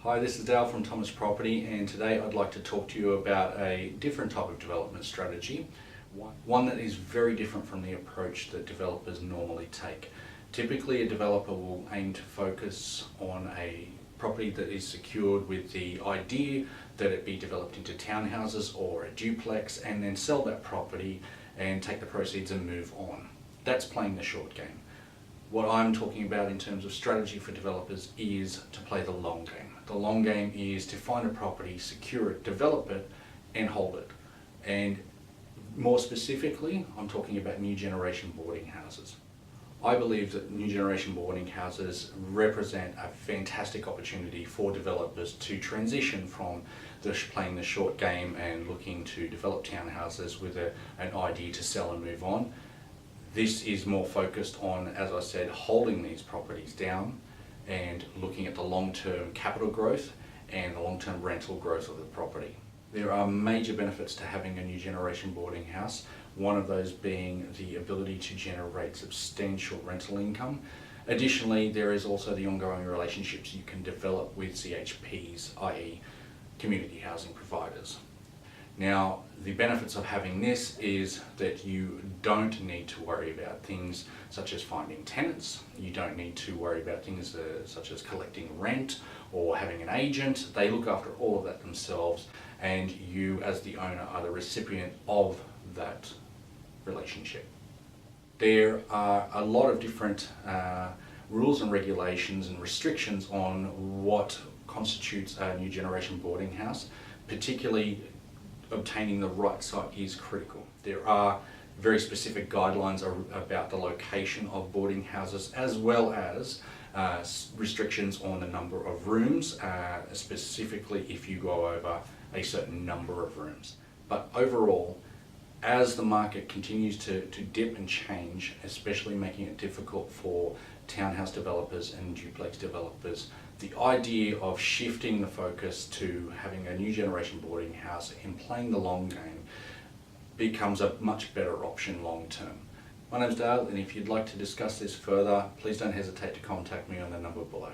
Hi, this is Dale from Thomas Property, and today I'd like to talk to you about a different type of development strategy, one that is very different from the approach that developers normally take. Typically, a developer will aim to focus on a property that is secured with the idea that it be developed into townhouses or a duplex, and then sell that property and take the proceeds and move on. That's playing the short game. What I'm talking about in terms of strategy for developers is to play the long game. The long game is to find a property, secure it, develop it, and hold it. And more specifically, I'm talking about new generation boarding houses. I believe that new generation boarding houses represent a fantastic opportunity for developers to transition from playing the short game and looking to develop townhouses with an idea to sell and move on. This is more focused on, as I said, holding these properties down and looking at the long-term capital growth and the long-term rental growth of the property. There are major benefits to having a new generation boarding house, one of those being the ability to generate substantial rental income. Additionally, there is also the ongoing relationships you can develop with CHPs, i.e. community housing providers. Now, the benefits of having this is that you don't need to worry about things such as finding tenants. You don't need to worry about things such as collecting rent or having an agent. They look after all of that themselves, and you as the owner are the recipient of that relationship. There are a lot of different rules and regulations and restrictions on what constitutes a new generation boarding house, particularly obtaining the right site is critical. There are very specific guidelines about the location of boarding houses, as well as restrictions on the number of rooms, specifically if you go over a certain number of rooms. But overall, as the market continues to dip and change, especially making it difficult for townhouse developers and duplex developers, the idea of shifting the focus to having a new generation boarding house and playing the long game becomes a much better option long term. My name's Dale, and if you'd like to discuss this further, please don't hesitate to contact me on the number below.